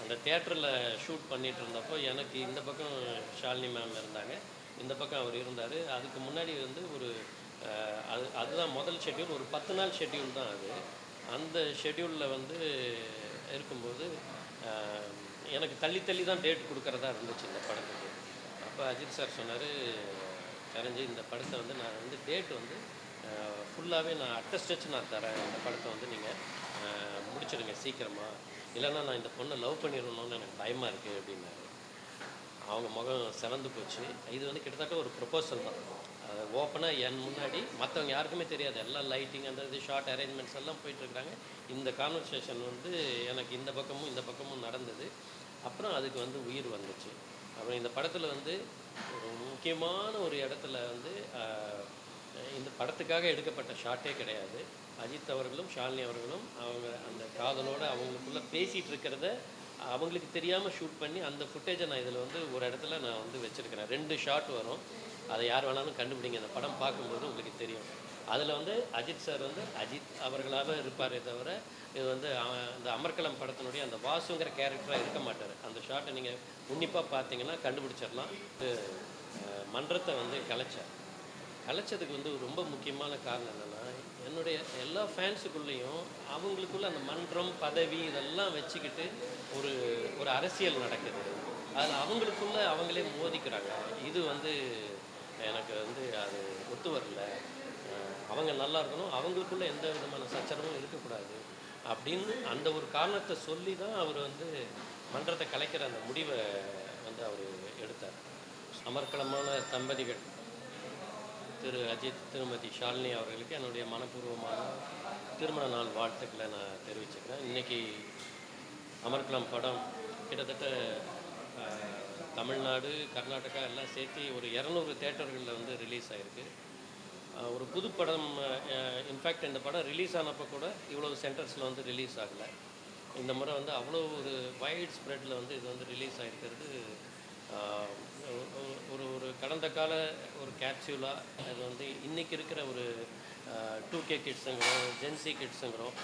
அந்த தியேட்டரில் ஷூட் பண்ணிகிட்டு இருந்தப்போ எனக்கு இந்த பக்கம் ஷாலினி மேம் இருந்தாங்க, இந்த பக்கம் அவர் இருந்தார். அதுக்கு முன்னாடி வந்து ஒரு அதுதான் முதல் ஷெட்யூல். ஒரு 10 நாள் ஷெட்யூல் தான் அது. அந்த ஷெட்யூலில் வந்து இருக்கும்போது எனக்கு தள்ளி தள்ளி தான் டேட் கொடுக்குறதா இருந்துச்சு இந்த படத்துக்கு. அப்போ அஜித் சார் சொன்னார், கரைஞ்சி இந்த படத்தை வந்து நான் வந்து டேட் வந்து ஃபுல்லாகவே நான் அட்டஸ்டச்சு நான் தரேன், இந்த படத்தை வந்து நீங்கள் முடிச்சிடுங்க சீக்கிரமாக, இல்லைன்னா நான் இந்த பொண்ணை லவ் பண்ணிடணும்னு எனக்கு பயமாக இருக்குது அப்படின்னாரு. அவங்க முகம் சிறந்து போச்சு. இது வந்து கிட்டத்தட்ட ஒரு ப்ரொப்போசல் தான். அது ஓப்பனாக என் முன்னாடி மற்றவங்க யாருக்குமே தெரியாது. எல்லாம் லைட்டிங் அந்த இது ஷார்ட் அரேஞ்ச்மெண்ட்ஸ் எல்லாம் போயிட்டுருக்குறாங்க. இந்த கான்வர்சேஷன் வந்து எனக்கு இந்த பக்கமும் இந்த பக்கமும் நடந்தது. அப்புறம் அதுக்கு வந்து உயிர் வந்துச்சு. அப்புறம் இந்த படத்தில் வந்து ஒரு முக்கியமான ஒரு இடத்துல வந்து இந்த படத்துக்காக எடுக்கப்பட்ட ஷாட்டே கிடையாது. அஜித் அவர்களும் ஷாலினி அவர்களும் அவங்க அந்த காதலோடு அவங்களுக்குள்ளே பேசிகிட்டு இருக்கிறத அவங்களுக்கு தெரியாமல் ஷூட் பண்ணி அந்த ஃபுட்டேஜை நான் இதில் வந்து ஒரு இடத்துல நான் வந்து வச்சுருக்கிறேன். 2 ஷாட் வரும். அதை யார் வேணாலும் கண்டுபிடிங்க. இந்த படம் பார்க்கும்போது உங்களுக்கு தெரியும். அதில் வந்து அஜித் சார் வந்து அஜித் அவர்களாக இருப்பாரே தவிர, இது வந்து இந்த அமர்கலம் படத்தினுடைய அந்த வாசுங்கிற கேரக்டராக இருக்க மாட்டார். அந்த ஷாட்டை நீங்கள் உன்னிப்பாக பார்த்தீங்கன்னா கண்டுபிடிச்சிடலாம். மன்றத்தை வந்து கலைச்சதுக்கு வந்து ரொம்ப முக்கியமான காரணம் என்னென்னா, என்னுடைய எல்லா ஃபேன்ஸுக்குள்ளேயும் அவங்களுக்குள்ள அந்த மன்றம் பதவி இதெல்லாம் வச்சுக்கிட்டு ஒரு ஒரு அரசியல் நடக்குது. அதில் அவங்களுக்குள்ள அவங்களே மோதிக்கிறாங்க. இது வந்து எனக்கு வந்து அது ஒத்து வரல. அவங்க நல்லா இருக்கணும், அவங்களுக்குள்ள எந்த விதமான சச்சரவும் இருக்கக்கூடாது அப்படின்னு அந்த ஒரு காரணத்தை சொல்லி தான் அவர் வந்து மன்றத்தை கலைக்கிற அந்த முடிவை வந்து அவர் எடுத்தார். அமர்க்களமான தம்பதிகள் திரு அஜித், திருமதி ஷாலினி அவர்களுக்கு என்னுடைய மனப்பூர்வமான திருமண நாள் வாழ்த்துக்களை நான் தெரிவிச்சுக்கிறேன். இன்றைக்கி அமர்கலம் படம் கிட்டத்தட்ட தமிழ்நாடு, கர்நாடகா எல்லாம் சேர்த்து ஒரு 200 தேட்டர்களில் வந்து ரிலீஸ் ஆகிருக்கு. ஒரு புது படம். இன்ஃபேக்ட் இந்த படம் ரிலீஸ் ஆனப்போ கூட இவ்வளோ சென்டர்ஸில் வந்து ரிலீஸ் ஆகலை. இந்த முறை வந்து அவ்வளோ ஒரு வைட் ஸ்ப்ரெட்டில் வந்து இது வந்து ரிலீஸ் ஆகிருக்கிறது ஒரு ஒரு கடந்த கால ஒரு கேப்சியூலாக. அது வந்து இன்றைக்கி இருக்கிற ஒரு 2K கிட்ஸுங்கிறோம், ஜென்சி கிட்ஸுங்கிறோம்,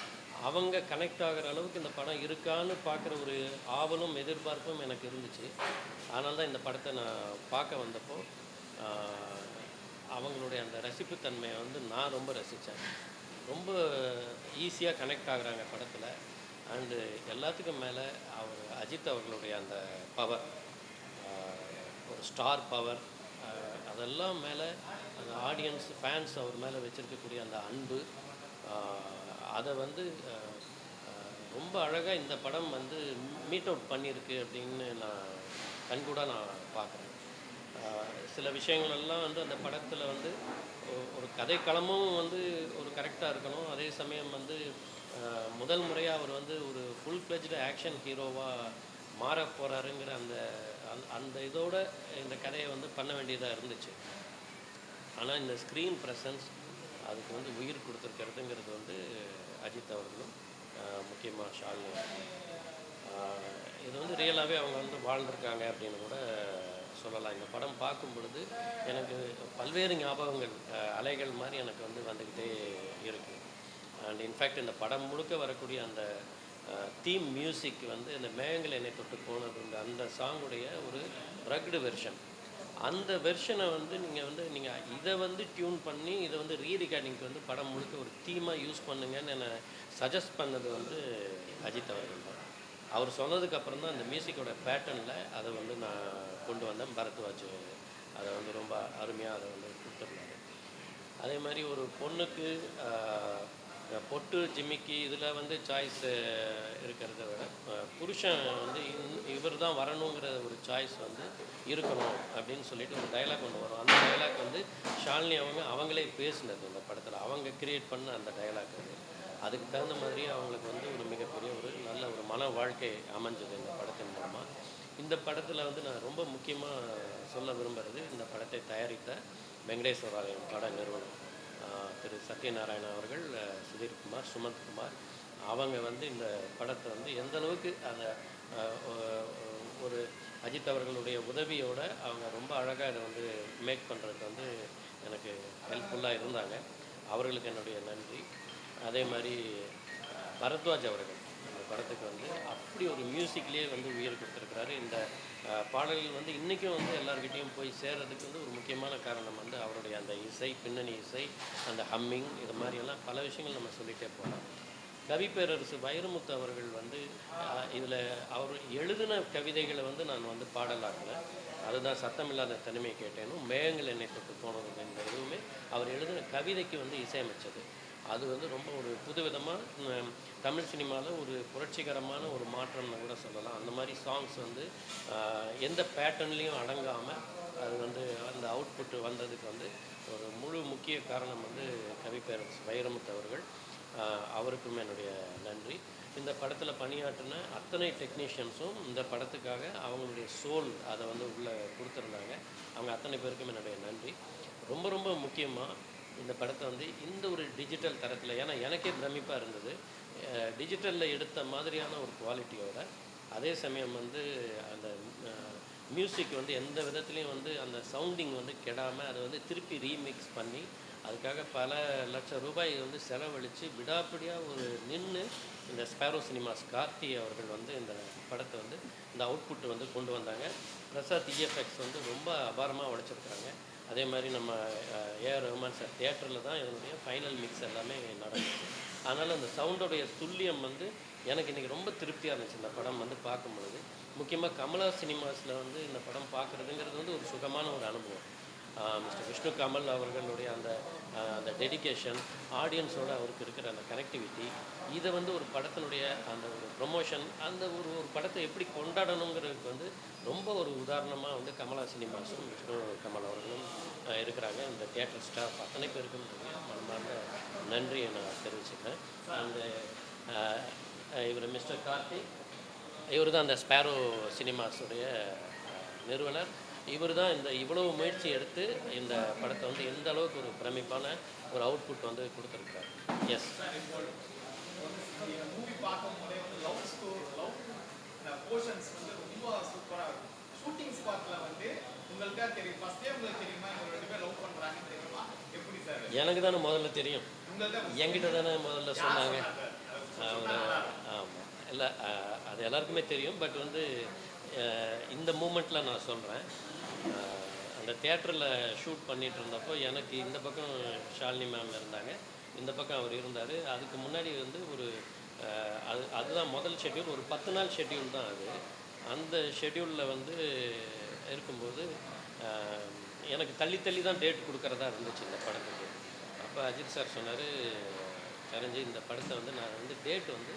அவங்க கனெக்ட் ஆகிற அளவுக்கு இந்த படம் இருக்கான்னு பார்க்குற ஒரு ஆவலும் எதிர்பார்ப்பும் எனக்கு இருந்துச்சு. அதனால தான் இந்த படத்தை நான் பார்க்க வந்தப்போ அவங்களுடைய அந்த ரசிப்புத்தன்மையை வந்து நான் ரொம்ப ரசித்தேன். ரொம்ப ஈஸியாக கனெக்ட் ஆகுறாங்க படத்தில். அண்டு எல்லாத்துக்கும் மேலே அஜித் அவர்களுடைய அந்த பவர், ஒரு ஸ்டார் பவர், அதெல்லாம் மேலே அந்த ஆடியன்ஸ் ஃபேன்ஸ் அவர் மேலே வச்சுருக்கக்கூடிய அந்த அன்பு, அதை வந்து ரொம்ப அழகாக இந்த படம் வந்து மீட் அவுட் பண்ணியிருக்கு அப்படின்னு நான் கண்கூடாக நான் பார்க்குறேன். சில விஷயங்களெல்லாம் வந்து அந்த படத்தில் வந்து ஒரு கதைக்களமும் வந்து ஒரு கரெக்டாக இருக்கணும். அதே சமயம் வந்து முதல் முறையாக அவர் வந்து ஒரு ஃபுல் ஃப்ளெஜ்டு ஆக்ஷன் ஹீரோவாக மாற போகிறாருங்கிற அந்த அந்த இதோட இந்த கதையை வந்து பண்ண வேண்டியதாக இருந்துச்சு. ஆனால் இந்த ஸ்க்ரீன் ப்ரெசன்ஸ் அதுக்கு வந்து உயிர் கொடுத்துருக்கிறதுங்கிறது வந்து அஜித் அவர்களும் முக்கியமாக ஷாலினி. இது வந்து ரியலாகவே அவங்க வந்து வாழ்ந்திருக்காங்க அப்படின்னு கூட சொல்லலாம். இந்த படம் பார்க்கும் பொழுது எனக்கு பல்வேறு ஞாபகங்கள் அலைகள் மாதிரி எனக்கு வந்து வந்துக்கிட்டே இருக்குது. அண்ட் இன்ஃபேக்ட் இந்த படம் முழுக்க வரக்கூடிய அந்த தீம் மியூசிக் வந்து இந்த மேகங்கள் என்னை தொட்டு போனது, அந்த சாங்குடைய ஒரு ரக்டு வெர்ஷன். அந்த வெர்ஷனை வந்து நீங்கள் இதை வந்து டியூன் பண்ணி இதை வந்து ரீரெக்கார்டிங்க்கு வந்து படம் முழுக்க ஒரு தீமாக யூஸ் பண்ணுங்கன்னு என்னை சஜஸ்ட் பண்ணது வந்து அஜித் அவர்கள் தான். அவர் சொன்னதுக்கப்புறம் தான் அந்த மியூசிக்கோட பேட்டர்னில் அதை வந்து நான் கொண்டு வந்தேன். பரத்வாஜ் அதை வந்து ரொம்ப அருமையாக அதை வந்து கொடுத்துருந்தாரு. அதே மாதிரி ஒரு பொண்ணுக்கு பொட்டு ஜிம்மிக்கி இதில் வந்து சாய்ஸ் இருக்கிறத விட புருஷன் வந்து இவர் தான் வரணுங்கிற ஒரு சாய்ஸ் வந்து இருக்கணும் அப்படின்னு சொல்லிட்டு ஒரு டைலாக் ஒன்று வரும். அந்த டைலாக் வந்து ஷாலினி அவங்களே பேசினது இந்த படத்தில். அவங்க கிரியேட் பண்ண அந்த டைலாக் அது. அதுக்கு தகுந்த மாதிரி அவங்களுக்கு வந்து ஒரு மிகப்பெரிய ஒரு நல்ல ஒரு மன வாழ்க்கை அமைஞ்சது இந்த படத்தின் மூலமாக. இந்த படத்தில் வந்து நான் ரொம்ப முக்கியமாக சொல்ல விரும்புகிறது, இந்த படத்தை தயாரித்த வெங்கடேஸ்வராலயம் பட நிறுவனம் திரு சத்யநாராயண அவர்கள், சுதீர்குமார், சுமந்த்குமார், அவங்க வந்து இந்த படத்தை வந்து எந்த அளவுக்கு அந்த ஒரு அஜித் அவர்களுடைய உதவியோடு அவங்க ரொம்ப அழகாக இதை வந்து மேக் பண்ணுறதுக்கு வந்து எனக்கு ஹெல்ப்ஃபுல்லாக இருந்தாங்க. அவர்களுக்கு என்னுடைய நன்றி. அதே மாதிரி பரத்வாஜ் அவர்கள், அந்த படத்துக்கு வந்து அப்படி ஒரு மியூசிக்லேயே வந்து உயிர் கொடுத்துருக்கிறாரு. இந்த பாடல்கள் வந்து இன்றைக்கும் வந்து எல்லார்கிட்டேயும் போய் சேர்றதுக்கு வந்து ஒரு முக்கியமான காரணம் வந்து அவருடைய அந்த இசை, பின்னணி இசை, அந்த ஹம்மிங், இது மாதிரியெல்லாம் பல விஷயங்கள் நம்ம சொல்லிகிட்டே போகலாம். கவிப்பேரரசு வைரமுத்து அவர்கள் வந்து இதில் அவர் எழுதின கவிதைகளை வந்து நான் வந்து பாடலாக்கல. அதுதான் சத்தமில்லாத தனிமை கேட்டேனும், மேகங்கள் என்னை தொட்டு போனது, இந்த எதுவுமே அவர் எழுதின கவிதைக்கு வந்து இசையமைச்சது. அது வந்து ரொம்ப ஒரு புதுவிதமாக தமிழ் சினிமாவில் ஒரு புரட்சிகரமான ஒரு மாற்றம்னு கூட சொல்லலாம். அந்த மாதிரி சாங்ஸ் வந்து எந்த பேட்டர்ன்லேயும் அடங்காமல் அது வந்து அந்த அவுட்புட் வந்ததுக்கு வந்து ஒரு முழு முக்கிய காரணம் வந்து கவிப்பேரரசு வைரமுத்து அவர்கள். அவருக்கும் என்னுடைய நன்றி. இந்த படத்தில் பணியாற்றின அத்தனை டெக்னீஷியன்ஸும் இந்த படத்துக்காக அவங்களுடைய சோல் அதை வந்து உள்ளே கொடுத்துருந்தாங்க. அவங்க அத்தனை பேருக்கும் என்னுடைய நன்றி. ரொம்ப ரொம்ப முக்கியமாக இந்த படத்தை வந்து இந்த ஒரு டிஜிட்டல் தரத்தில், ஏன்னா எனக்கே பிரமிப்பாக இருந்தது, டிஜிட்டலில் எடுத்த மாதிரியான ஒரு குவாலிட்டியோட அதே சமயம் வந்து அந்த மியூசிக் வந்து எந்த விதத்துலேயும் வந்து அந்த சவுண்டிங் வந்து கெடாமல் அதை வந்து திருப்பி ரீமிக்ஸ் பண்ணி அதுக்காக பல லட்சம் ரூபாய் வந்து செலவழித்து விடாப்பிடியாக ஒரு நின்று இந்த ஸ்பேரோ சினிமாஸ் கார்த்தி அவர்கள் வந்து இந்த படத்தை வந்து இந்த அவுட்புட் வந்து கொண்டு வந்தாங்க. பிரசாத் இஎஃப்எக்ஸ் வந்து ரொம்ப அபாரமாக உழைச்சிருக்காங்க. அதே மாதிரி நம்ம ஏஆர் ரஹ்மான் சார் தியேட்டரில் தான் இதனுடைய ஃபைனல் மிக்ஸ் எல்லாமே நடந்துச்சு. அதனால் அந்த சவுண்டோடைய துல்லியம் வந்து எனக்கு இன்றைக்கி ரொம்ப திருப்தியாக இருந்துச்சு இந்த படம் வந்து பார்க்கும் பொழுது. முக்கியமாக கமலா சினிமாஸில் வந்து இந்த படம் பார்க்குறதுங்கிறது வந்து ஒரு சுகமான ஒரு அனுபவம். மிஸ்டர் விஷ்ணு கமல் அவர்களுடைய அந்த அந்த டெடிகேஷன், ஆடியன்ஸோடு அவருக்கு இருக்கிற அந்த கனெக்டிவிட்டி, இதை வந்து ஒரு படத்தினுடைய அந்த ஒரு ப்ரொமோஷன், அந்த ஒரு படத்தை எப்படி கொண்டாடணுங்கிறதுக்கு வந்து ரொம்ப ஒரு உதாரணமாக வந்து கமலா சினிமாஸும் விஷ்ணு கமல் அவர்களும் இருக்கிறாங்க. இந்த தியேட்டர் ஸ்டாஃப் அத்தனை பேருக்கும் மனமார்ந்த நன்றியை நான் தெரிவிச்சுக்கிறேன். அந்த இவர் மிஸ்டர் கார்த்தி, இவர் தான் அந்த ஸ்பேரோ சினிமாஸுடைய நிறுவனர். இவர் தான் இந்த இவ்வளவு முயற்சி எடுத்து இந்த படத்தை வந்து எந்த அளவுக்கு ஒரு பிரமிப்பான ஒரு அவுட்புட் வந்து கொடுத்துருக்காரு. எஸ், எனக்கு தானே முதல்ல தெரியும், என்கிட்ட தானே முதல்ல சொன்னாங்க அவங்க. ஆமாம், இல்லை அது எல்லாருக்குமே தெரியும். பட் வந்து இந்த மூமெண்ட்டில் நான் சொல்கிறேன், அந்த தியேட்டரில் ஷூட் பண்ணிகிட்டு இருந்தப்போ எனக்கு இந்த பக்கம் ஷாலினி மேம் இருந்தாங்க, இந்த பக்கம் அவர் இருந்தார். அதுக்கு முன்னாடி வந்து ஒரு அதுதான் முதல் ஷெட்யூல், ஒரு 10 நாள் ஷெட்யூல் தான் அது. அந்த ஷெட்யூலில் வந்து இருக்கும்போது எனக்கு தள்ளி தள்ளி தான் டேட் கொடுக்குறதா இருந்துச்சு இந்த படத்துக்கு. அப்போ அஜித் சார் சொன்னார், கரைஞ்சி இந்த படத்தை வந்து நான் வந்து டேட் வந்து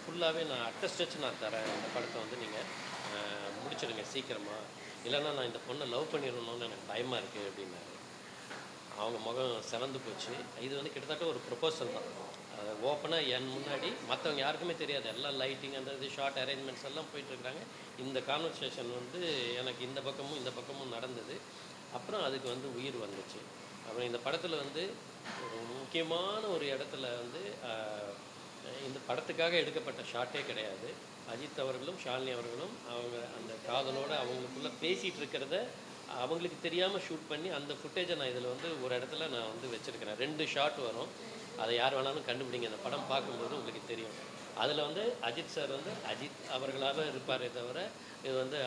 ஃபுல்லாகவே நான் அட்டஸ்டச்சு நான் தரேன், இந்த படத்தை வந்து நீங்கள் முடிச்சிடுங்க சீக்கிரமாக, இல்லைன்னா நான் இந்த பொண்ணை லவ் பண்ணிடணும்னு எனக்கு பயமாக இருக்குது அப்படின்னாரு. அவங்க முகம் சிறந்து போச்சு. இது வந்து கிட்டத்தட்ட ஒரு ப்ரொபோசல் தான். அதை ஓப்பனாக என் முன்னாடி மற்றவங்க யாருக்குமே தெரியாது, எல்லாம் லைட்டிங் அந்த இது ஷார்ட் அரேஞ்ச்மெண்ட்ஸ் எல்லாம் போயிட்டுருக்குறாங்க. இந்த கான்வர்சேஷன் வந்து எனக்கு இந்த பக்கமும் நடந்தது. அப்புறம் அதுக்கு வந்து உயிர் வந்துச்சு. அப்புறம் இந்த படத்தில் வந்து ஒரு முக்கியமான ஒரு இடத்துல வந்து இந்த படத்துக்காக எடுக்கப்பட்ட ஷாட்டே கிடையாது. அஜித் அவர்களும் ஷாலினி அவர்களும் அவங்க அந்த காதலோடு அவங்களுக்குள்ளே பேசிகிட்டு இருக்கிறத அவங்களுக்கு தெரியாமல் ஷூட் பண்ணி அந்த ஃபுட்டேஜை நான் இதில் வந்து ஒரு இடத்துல நான் வந்து வச்சுருக்கிறேன். 2 ஷாட் வரும், அதை யார் வேணாலும் கண்டுபிடிங்க, இந்த படம் பார்க்கும்போது உங்களுக்கு தெரியும். அதில் வந்து அஜித் சார் வந்து அஜித் அவர்களாக இருப்பாரே தவிர இது வந்து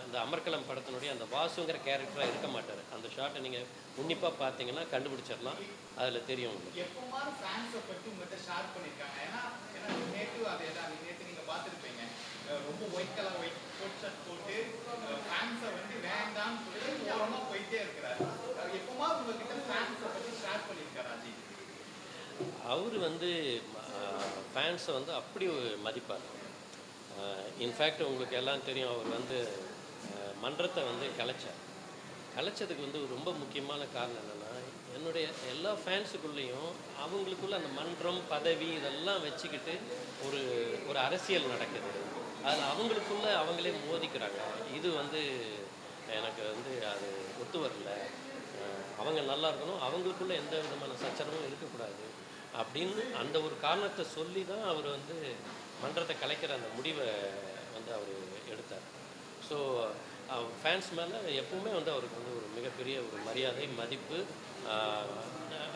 இந்த அமர்கலம் படத்தினுடைய அந்த வாசுங்கிற கேரக்டராக இருக்க மாட்டார். அந்த ஷாட்டை நீங்கள் உன்னிப்பாக பார்த்தீங்கன்னா கண்டுபிடிச்சிடலாம், அதில் தெரியும் உங்களுக்கு. ரொம்ப ஒயிட் கலர் கோட் ஷர்ட் போட்டு ஃபேன்ஸை வந்து வேண்டாம் சொல்லி ஓரமா போயிட்டே இருக்கிறார். எப்பமா உங்ககிட்ட ஃபேன்ஸை பற்றி ஷேர் பண்ணியிருக்காரு அஜித்? அவர் வந்து ஃபேன்ஸை வந்து அப்படி மதிப்பார். இன்ஃபேக்ட் உங்களுக்கு எல்லாம் தெரியும், அவர் வந்து மன்றத்தை வந்து கலைச்சதுக்கு வந்து ரொம்ப முக்கியமான காரணம் என்னென்னா, என்னுடைய எல்லா ஃபேன்ஸுக்குள்ளேயும் அவங்களுக்குள்ள அந்த மன்றம் பதவி இதெல்லாம் வச்சுக்கிட்டு ஒரு அரசியல் நடக்குது. அதில் அவங்களுக்குள்ள அவங்களே மோதிக்கிறாங்க. இது வந்து எனக்கு வந்து அது ஒத்து வரல. அவங்க நல்லா இருக்கணும், அவங்களுக்குள்ள எந்த விதமான சச்சரவும் இருக்கக்கூடாது அப்படின்னு அந்த ஒரு காரணத்தை சொல்லி தான் அவர் வந்து மன்றத்தை கலைக்கிற அந்த முடிவை வந்து அவர் எடுத்தார். ஸோ ஃபேன்ஸ் மேலே எப்பவுமே வந்து அவருக்கு வந்து ஒரு மிகப்பெரிய ஒரு மரியாதை, மதிப்பு. ஆ,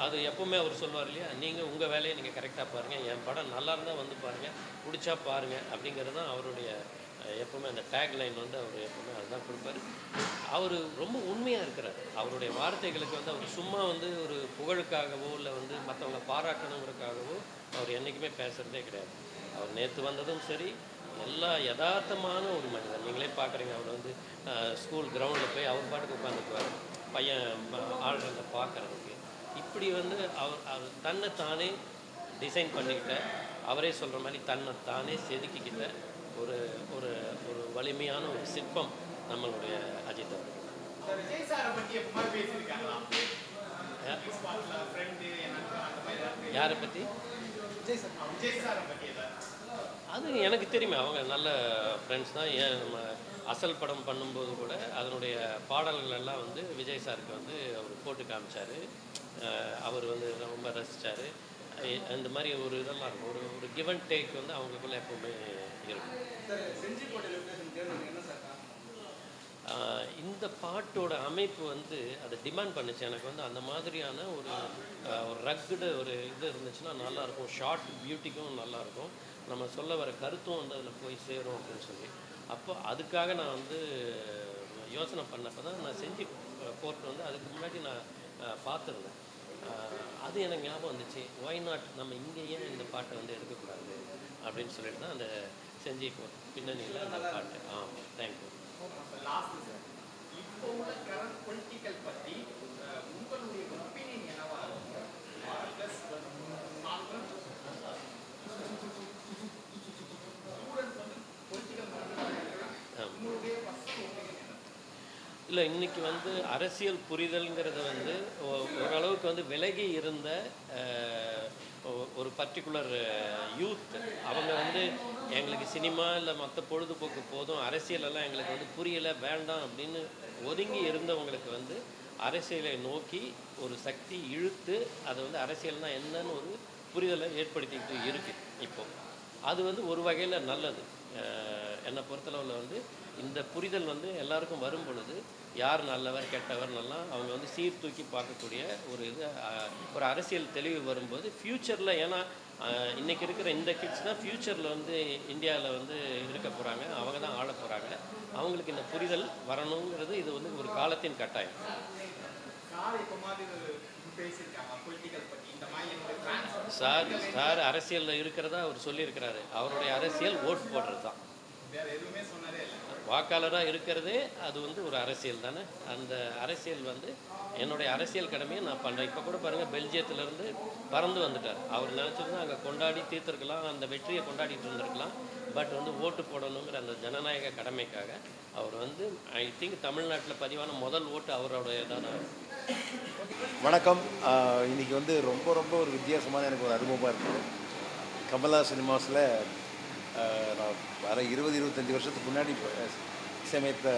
அது எப்பவுமே அவர் சொல்வார் இல்லையா, நீங்கள் உங்கள் வேலையை நீங்கள் கரெக்டாக பாருங்கள், என் படம் நல்லா இருந்தால் வந்து பாருங்கள், பிடிச்சா பாருங்கள் அப்படிங்கிறது தான் அவருடைய எப்பவுமே அந்த டேக் லைன் வந்து அவர் எப்பவுமே அதுதான் கொடுப்பாரு. அவர் ரொம்ப உண்மையாக இருக்கிறார். அவருடைய வார்த்தைகளுக்கு வந்து அவர் சும்மா வந்து ஒரு புகழுக்காகவோ இல்லை வந்து மற்றவங்க பாராட்டணுங்கிறதுக்காகவோ அவர் என்றைக்குமே பேசுகிறதே கிடையாது. அவர் நேற்று வந்ததும் சரி, எல்லா யதார்த்தமான ஒரு மனிதன். நீங்களே பார்க்குறீங்க, அவர் வந்து ஸ்கூல் கிரவுண்டில் போய் அவர் பாட்டுக்கு உட்காந்துக்குவார், பையன் ஆடுறத பார்க்குறதுக்கு. இப்படி வந்து அவர் தன்னை தானே டிசைன் பண்ணிக்கிட்ட, அவரே சொல்கிற மாதிரி தன்னை தானே செதுக்கிக்கிட்ட ஒரு ஒரு ஒரு வலிமையான ஒரு சிற்பம் நம்மளுடைய அஜித் அவர்கள். யாரை பற்றி? அது எனக்கு தெரியுமே, அவங்க நல்ல ஃப்ரெண்ட்ஸ் தான். ஏன் நம்ம அசல் படம் பண்ணும்போது கூட அதனுடைய பாடல்கள் எல்லாம் வந்து விஜய் சாருக்கு வந்து அவர் போட்டு காமிச்சார். அவர் வந்து ரொம்ப ரசித்தார். இந்த மாதிரி ஒரு இதெல்லாம் இருக்கும், ஒரு ஒரு கிவ் அண்ட் டேக் வந்து அவங்களுக்குள்ள எப்பவுமே இருக்கும். இந்த பாட்டோட அமைப்பு வந்து அதை டிமாண்ட் பண்ணுச்சு. எனக்கு வந்து அந்த மாதிரியான ஒரு ஒரு ரக்குடு ஒரு இது இருந்துச்சுன்னா நல்லாயிருக்கும், ஷார்ட் பியூட்டிக்கும் நல்லாயிருக்கும், நம்ம சொல்ல வர கருத்தும் வந்து அதில் போய் சேரும் அப்படின்னு சொல்லி. அப்போ அதுக்காக நான் வந்து யோசனை பண்ணப்போ தான் நான் செஞ்சு கோர்ட் வந்து அதுக்கு முன்னாடி நான் பார்த்துருந்தேன். அது எனக்கு ஞாபகம் வந்துச்சு, ஒய் நாட் நம்ம இங்கே ஏன் இந்த பாட்டை வந்து எடுக்கக்கூடாது அப்படின்னு சொல்லிட்டு தான் அந்த செஞ்சி கோர்ட் பின்னணியில் அந்த பாட்டு. ஆமாம், தேங்க்யூ. இல்லை, இன்றைக்கி வந்து அரசியல் புரிதல்ங்கிறது வந்து ஓரளவுக்கு வந்து விலகி இருந்த ஒரு பர்டிகுலர் யூத். அவங்க வந்து எங்களுக்கு சினிமா இல்லை மற்ற பொழுதுபோக்கு போதும், அரசியலெல்லாம் எங்களுக்கு வந்து புரியலை, வேண்டாம் அப்படின்னு ஒதுங்கி இருந்தவங்களுக்கு வந்து அரசியலை நோக்கி ஒரு சக்தி இழுத்து அதை வந்து அரசியல்னால் என்னன்னு ஒரு புரிதலை ஏற்படுத்திக்கிட்டு இருக்குது இப்போது. அது வந்து ஒரு வகையில் நல்லது. என்னை பொறுத்தளவில் வந்து இந்த புரிதல் வந்து எல்லாருக்கும் வரும் பொழுது யார் நல்லவர் கெட்டவர் நல்லா அவங்க வந்து சீர்தூக்கி பார்க்கக்கூடிய ஒரு இது, ஒரு அரசியல் தெளிவு வரும்போது ஃப்யூச்சரில், ஏன்னா இன்றைக்கி இருக்கிற இந்த கிட்ஸ் தான் ஃப்யூச்சரில் வந்து இந்தியாவில் வந்து இருக்க போகிறாங்க, அவங்க தான் ஆள போகிறாங்க. அவங்களுக்கு இந்த புரிதல் வரணுங்கிறது இது வந்து ஒரு காலத்தின் கட்டாயம். சார் அரசியலில் இருக்கிறதா அவர் சொல்லியிருக்கிறாரு. அவருடைய அரசியல் ஓட் போடுறது தான். வாக்காளராக இருக்கிறதே அது வந்து ஒரு அரசியல் தானே. அந்த அரசியல் வந்து என்னுடைய அரசியல் கடமையை நான் பண்ணுறேன். இப்போ கூட பாருங்கள், பெல்ஜியத்திலேருந்து பறந்து வந்துட்டார். அவர் நினச்சிருந்தா அங்கே கொண்டாடி தீர்த்திருக்கலாம், அந்த வெற்றியை கொண்டாடிட்டு இருந்திருக்கலாம். பட் வந்து ஓட்டு போடணுங்கிற அந்த ஜனநாயக கடமைக்காக அவர் வந்து ஐ திங்க் தமிழ்நாட்டில் பதிவான முதல் ஓட்டு அவருடைய தானே. வணக்கம். இன்றைக்கி வந்து ரொம்ப ரொம்ப ஒரு வித்தியாசமான எனக்கு ஒரு அனுபவமாக இருக்குது. கமலா சினிமாஸில் நான் வர 20-25 வருஷத்துக்கு முன்னாடி இசையமைத்த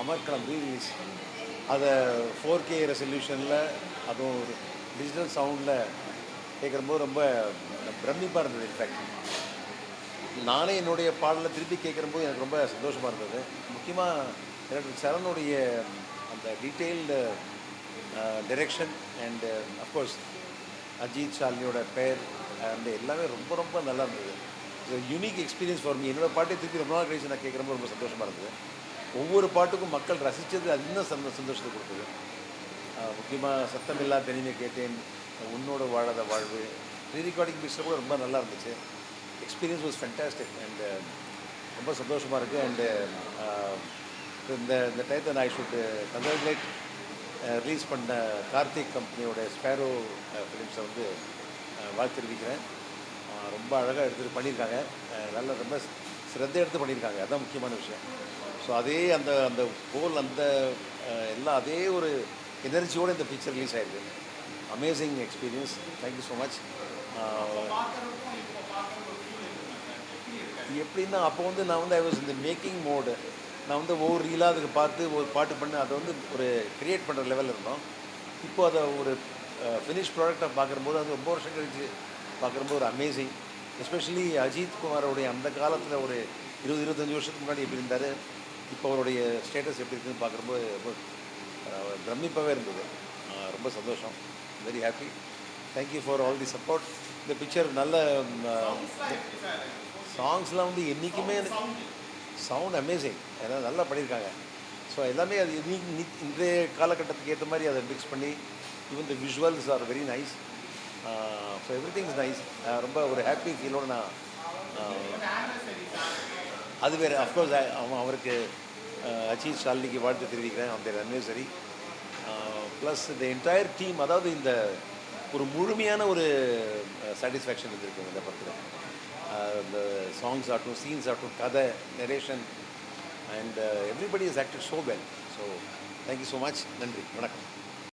அமர்க்களம் ரீலீஸ், அதை 4K ரெசல்யூஷனில் அதுவும் ஒரு டிஜிட்டல் சவுண்டில் கேட்குறம்போது ரொம்ப பிரமிப்பாக இருந்தது. இன்ஃபேக்ட் நானே என்னுடைய பாடலை திருப்பி கேட்குறம்போது எனக்கு ரொம்ப சந்தோஷமாக இருந்தது. முக்கியமாக எனக்கு சரணுடைய அந்த detailed direction and of course Ajith ஷாலினியோட பேர் அண்ட் எல்லாமே ரொம்ப ரொம்ப நல்லா இருந்தது. Unique experience for me. என்னோடய பாட்டை திருப்பி ரொம்ப நாள் கழிச்சு நான் கேட்குறப்போ ரொம்ப சந்தோஷமாக இருந்தது. ஒவ்வொரு பாட்டுக்கும் மக்கள் ரசித்தது அது இன்னும் சந்தோஷத்தை கொடுத்தது. முக்கியமாக சத்தமில்லா தனிமை கேட்டேன், உன்னோட வாழாத வாழ்வு, ரீ ரெக்கார்டிங் பீஸில் கூட ரொம்ப நல்லா இருந்துச்சு. எக்ஸ்பீரியன்ஸ் வாஸ் ஃபென்டாஸ்டிக் அண்ட் ரொம்ப சந்தோஷமாக இருக்குது. அண்டு இந்த டயத்தை நான் ஐ ஷுட் கங்க்ராச்சுலேட் ரிலீஸ் பண்ண கார்த்திக் கம்பெனியோட ஸ்பேரோ ஃபிலிம்ஸை வந்து வாழ்த்து தெரிவிக்கிறேன். ரொம்ப அழகாக எடுத்துகிட்டு பண்ணியிருக்காங்க, நல்ல ரொம்ப சிரத்தை எடுத்து பண்ணியிருக்காங்க, அதுதான் முக்கியமான விஷயம். ஸோ அதே அந்த அந்த ஹோல் அந்த எல்லாம் அதே ஒரு எனர்ஜியோடு இந்த பிக்சர் ரிலீஸ் ஆகிருக்கு. Amazing experience. Thank you so much. எப்படின்னா அப்போ வந்து நான் வந்து ஐ வாஸ் இந்த மேக்கிங் மோடு. நான் வந்து ஒவ்வொரு ரீலாக அதுக்கு பார்த்து ஒரு பாட்டு பண்ணி அதை வந்து ஒரு க்ரியேட் பண்ணுற லெவலில் இருந்தோம். இப்போது அதை ஒரு ஃபினிஷ் ப்ராடக்டாக பார்க்கும்போது அது ரொம்ப வருஷம் கழிச்சு பார்க்கும்போது ஒரு அமேசிங். எஸ்பெஷலி அஜித் குமாரோடைய அந்த காலத்தில் ஒரு 20-25 வருஷத்துக்கு முன்னாடி எப்படி இருந்தார், இப்போ அவருடைய ஸ்டேட்டஸ் எப்படி இருக்குன்னு பார்க்குறப்போ ரொம்ப பிரமிப்பாகவே இருந்தது. ரொம்ப சந்தோஷம். Very happy. Thank you for all the support. இந்த பிக்சர் நல்ல சாங்ஸ்லாம் வந்து என்றைக்குமே சவுண்ட் அமேசிங். ஏன்னா நல்லா பண்ணியிருக்காங்க. ஸோ எல்லாமே அது இன்றைய காலகட்டத்துக்கு ஏற்ற மாதிரி அதை மிக்ஸ் பண்ணி even the visuals are very nice. So every thing is nice. ரொம்ப ஒரு ஹாப்பி ஃபீலோடு நான் அது வேறு அஃப்கோர்ஸ் அவருக்கு அஜித் ஷாலினிக்கு வாழ்த்து தெரிவிக்கிறேன் அந்த அனிவர்சரி. ப்ளஸ் இந்த என்டையர் டீம், அதாவது இந்த ஒரு முழுமையான ஒரு சாட்டிஸ்ஃபேக்ஷன் இருந்திருக்கு இந்த படத்தில். இந்த சாங்ஸ் ஆகட்டும், சீன்ஸ் ஆகட்டும், கதை, narration and everybody is acted so well. So thank you so much. நன்றி, வணக்கம்.